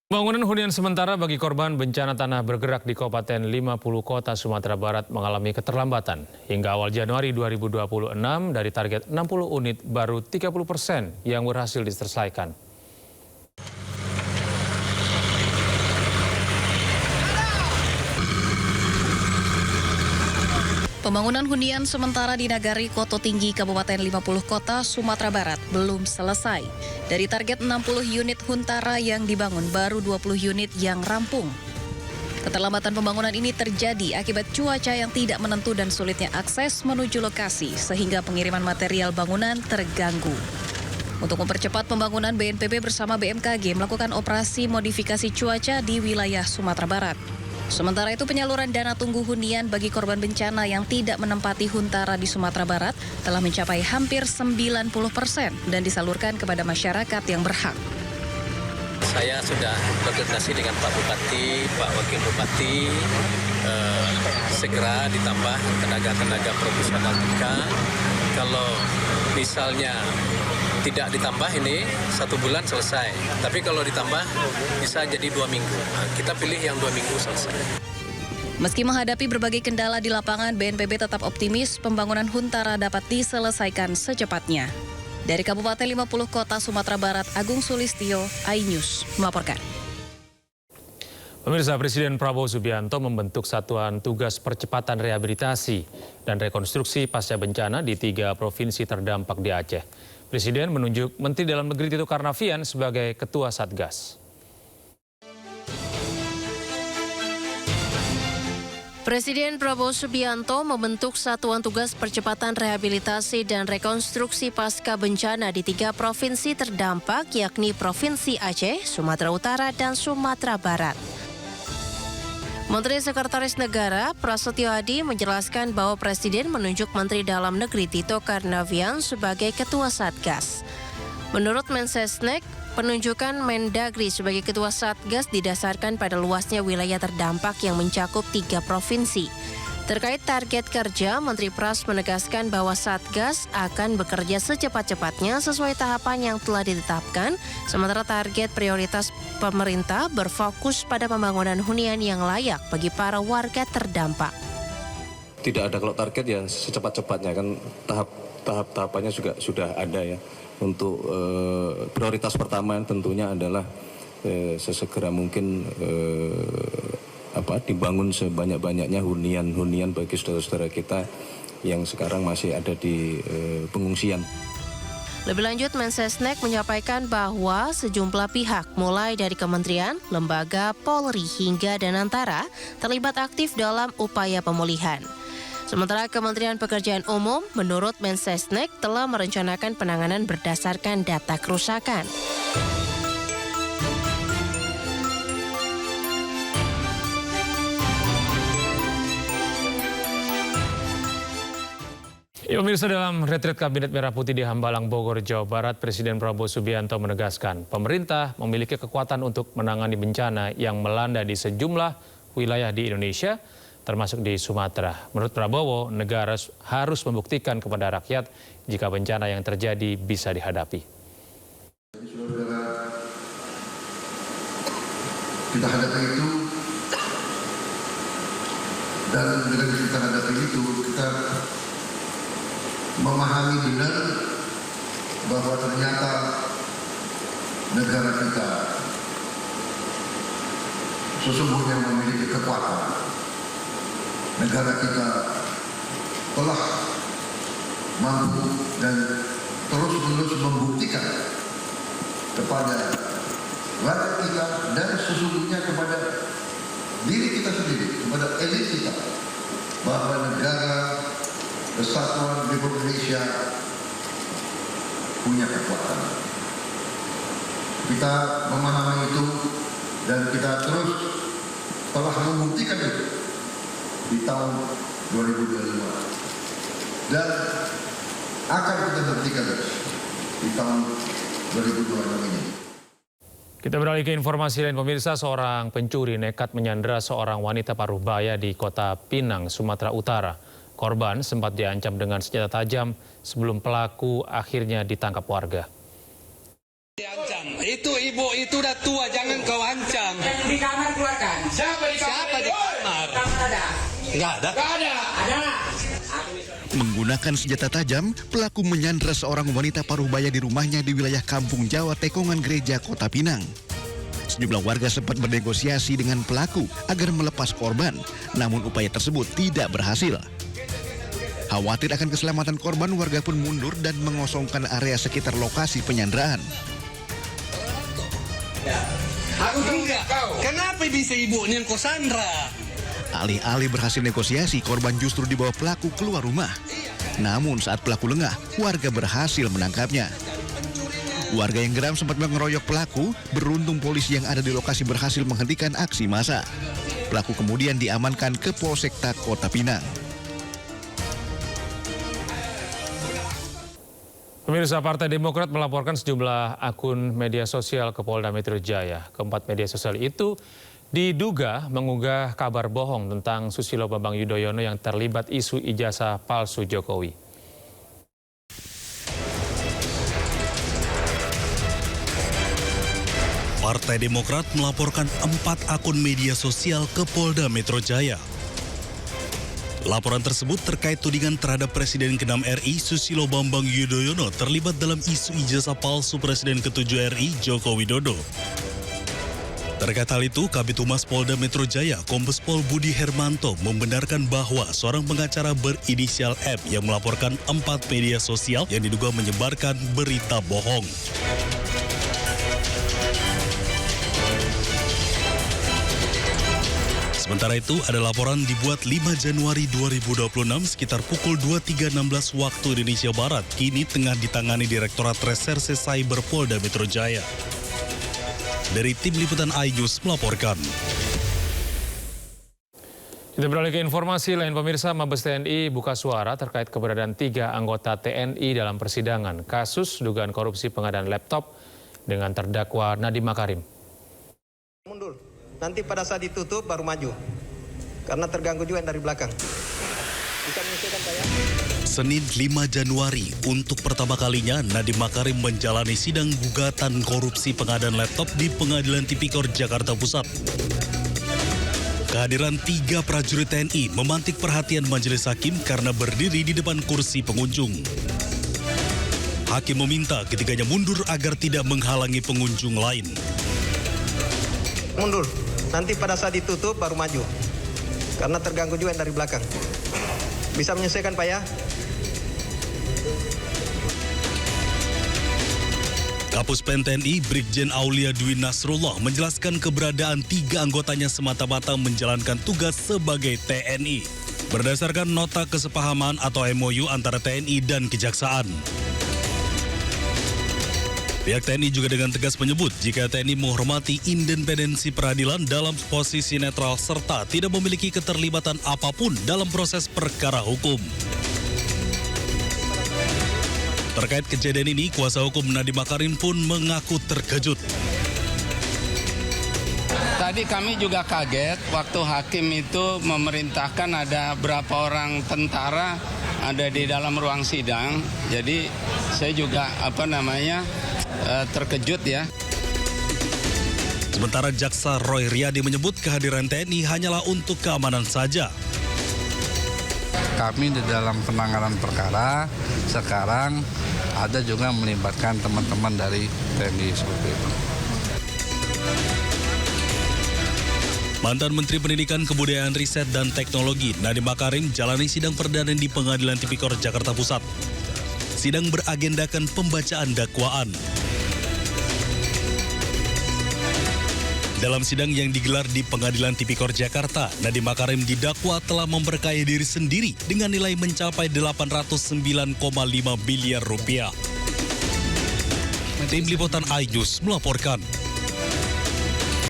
Pembangunan hunian sementara bagi korban bencana tanah bergerak di Kabupaten 50 Kota Sumatera Barat mengalami keterlambatan. Hingga awal Januari 2026 dari target 60 unit baru 30% yang berhasil diselesaikan. Pembangunan hunian sementara di Nagari Koto Tinggi Kabupaten 50 Kota Sumatera Barat belum selesai. Dari target 60 unit huntara yang dibangun, baru 20 unit yang rampung. Keterlambatan pembangunan ini terjadi akibat cuaca yang tidak menentu dan sulitnya akses menuju lokasi, sehingga pengiriman material bangunan terganggu. Untuk mempercepat pembangunan, BNPB bersama BMKG melakukan operasi modifikasi cuaca di wilayah Sumatera Barat. Sementara itu, penyaluran dana tunggu hunian bagi korban bencana yang tidak menempati huntara di Sumatera Barat telah mencapai hampir 90% dan disalurkan kepada masyarakat yang berhak. Saya sudah berkoordinasi dengan Pak Bupati, Pak Wakil Bupati, segera ditambah tenaga-tenaga profesional kita. Kalau misalnya tidak ditambah ini 1 bulan selesai, tapi kalau ditambah bisa jadi 2 minggu. Nah, kita pilih yang 2 minggu selesai. Meski menghadapi berbagai kendala di lapangan, BNPB tetap optimis pembangunan huntara dapat diselesaikan secepatnya. Dari Kabupaten 50 Kota Sumatera Barat, Agung Sulistyo, iNews melaporkan. Pemirsa, Presiden Prabowo Subianto membentuk Satuan Tugas Percepatan Rehabilitasi dan Rekonstruksi Pasca Bencana di 3 provinsi terdampak di Aceh. Presiden menunjuk Menteri Dalam Negeri Tito Karnavian sebagai Ketua Satgas. Presiden Prabowo Subianto membentuk Satuan Tugas Percepatan Rehabilitasi dan Rekonstruksi Pasca Bencana di 3 provinsi terdampak, yakni Provinsi Aceh, Sumatera Utara, dan Sumatera Barat. Menteri Sekretaris Negara Prasetyo Adi menjelaskan bahwa Presiden menunjuk Menteri Dalam Negeri Tito Karnavian sebagai Ketua Satgas. Menurut Mensesnek, penunjukan Mendagri sebagai Ketua Satgas didasarkan pada luasnya wilayah terdampak yang mencakup 3 provinsi. Terkait target kerja, Menteri Pras menegaskan bahwa Satgas akan bekerja secepat-cepatnya sesuai tahapan yang telah ditetapkan, sementara target prioritas pemerintah berfokus pada pembangunan hunian yang layak bagi para warga terdampak. Tidak ada kalau target ya secepat-cepatnya, kan tahapannya juga sudah ada ya. Untuk prioritas pertama tentunya adalah sesegera mungkin dibangun sebanyak-banyaknya hunian bagi saudara-saudara kita yang sekarang masih ada di pengungsian. Lebih lanjut, Mensesnek menyampaikan bahwa sejumlah pihak mulai dari kementerian, lembaga, Polri hingga Danantara terlibat aktif dalam upaya pemulihan. Sementara Kementerian Pekerjaan Umum menurut Mensesnek telah merencanakan penanganan berdasarkan data kerusakan. Pemirsa, dalam retret Kabinet Merah Putih di Hambalang, Bogor, Jawa Barat, Presiden Prabowo Subianto menegaskan pemerintah memiliki kekuatan untuk menangani bencana yang melanda di sejumlah wilayah di Indonesia, termasuk di Sumatera. Menurut Prabowo, negara harus membuktikan kepada rakyat jika bencana yang terjadi bisa dihadapi. Kita hadapi itu, dan dengan kita hadapi itu, kita memahami benar bahwa ternyata negara kita sesungguhnya memiliki kekuatan. Negara kita telah mampu dan terus-menerus membuktikan kepada rakyat kita dan sesungguhnya kepada diri kita sendiri, kepada elit kita, bahwa negara Kesatuan Republik Indonesia punya kekuatan. Kita memahami itu dan kita terus telah membuktikan itu di tahun 2025 dan akan kita buktikan di tahun 2026 ini. Kita beralih ke informasi lain, pemirsa. Seorang pencuri nekat menyandera seorang wanita paruh baya di Kota Pinang, Sumatera Utara. Korban sempat diancam dengan senjata tajam sebelum pelaku akhirnya ditangkap warga. Diancam. Itu ibu itu udah tua, jangan kau ancam. Nggak ada. Menggunakan senjata tajam, pelaku menyandra seorang wanita paruh baya di rumahnya di wilayah Kampung Jawa Tekongan Gereja, Kota Pinang. Sejumlah warga sempat bernegosiasi dengan pelaku agar melepas korban, namun upaya tersebut tidak berhasil. Khawatir akan keselamatan korban, warga pun mundur dan mengosongkan area sekitar lokasi penyanderaan. Aku enggak. Kenapa bisa ibu ini yang kau sandra? Alih-alih berhasil negosiasi, korban justru dibawa pelaku keluar rumah. Namun saat pelaku lengah, warga berhasil menangkapnya. Warga yang geram sempat mengeroyok pelaku, beruntung polisi yang ada di lokasi berhasil menghentikan aksi massa. Pelaku kemudian diamankan ke Polsekta Kota Pinang. Pemirsa, Partai Demokrat melaporkan sejumlah akun media sosial ke Polda Metro Jaya. Keempat media sosial itu diduga mengunggah kabar bohong tentang Susilo Bambang Yudhoyono yang terlibat isu ijazah palsu Jokowi. Partai Demokrat melaporkan 4 akun media sosial ke Polda Metro Jaya. Laporan tersebut terkait tudingan terhadap Presiden ke-6 RI Susilo Bambang Yudhoyono terlibat dalam isu ijazah palsu Presiden ke-7 RI Joko Widodo. Terkait hal itu, Kabid Humas Polda Metro Jaya, Kombes Pol Budi Hermanto membenarkan bahwa seorang pengacara berinisial M yang melaporkan 4 media sosial yang diduga menyebarkan berita bohong. Sementara itu, ada laporan dibuat 5 Januari 2026 sekitar pukul 23.16 waktu Indonesia Barat, kini tengah ditangani Direktorat Reserse Cyber Polda Metro Jaya. Dari Tim Liputan iNews melaporkan. Kita beralih ke informasi lain, pemirsa. Mabes TNI buka suara terkait keberadaan 3 anggota TNI dalam persidangan kasus dugaan korupsi pengadaan laptop dengan terdakwa Nadiem Makarim. Mundur, nanti pada saat ditutup baru maju, karena terganggu juga dari belakang. Bisa menyelesaikan Pak ya? Senin 5 Januari, untuk pertama kalinya Nadiem Makarim menjalani sidang gugatan korupsi pengadaan laptop di Pengadilan Tipikor Jakarta Pusat. Kehadiran 3 prajurit TNI memantik perhatian majelis hakim karena berdiri di depan kursi pengunjung. Hakim meminta ketiganya mundur agar tidak menghalangi pengunjung lain. Mundur, nanti pada saat ditutup baru maju, karena terganggu juga dari belakang. Bisa menyelesaikan Pak ya? Kapus Pen TNI Brigjen Aulia Dwi Nasrullah menjelaskan keberadaan 3 anggotanya semata-mata menjalankan tugas sebagai TNI berdasarkan nota kesepahaman atau MOU antara TNI dan Kejaksaan. Pihak TNI juga dengan tegas menyebut jika TNI menghormati independensi peradilan dalam posisi netral serta tidak memiliki keterlibatan apapun dalam proses perkara hukum. Terkait kejadian ini, kuasa hukum Nadiem Makarim pun mengaku terkejut. Tadi kami juga kaget waktu hakim itu memerintahkan ada berapa orang tentara ada di dalam ruang sidang. Jadi saya juga terkejut ya. Sementara Jaksa Roy Riyadi menyebut kehadiran TNI hanyalah untuk keamanan saja. Kami di dalam penanganan perkara sekarang ada juga melibatkan teman-teman dari TNI seperti itu. Mantan Menteri Pendidikan, Kebudayaan, Riset, dan Teknologi Nadiem Makarim jalani sidang perdana di Pengadilan Tipikor Jakarta Pusat. Sidang beragendakan pembacaan dakwaan. Dalam sidang yang digelar di Pengadilan Tipikor Jakarta, Nadiem Makarim didakwa telah memperkaya diri sendiri dengan nilai mencapai 809,5 miliar rupiah. Tim Liputan iNews melaporkan.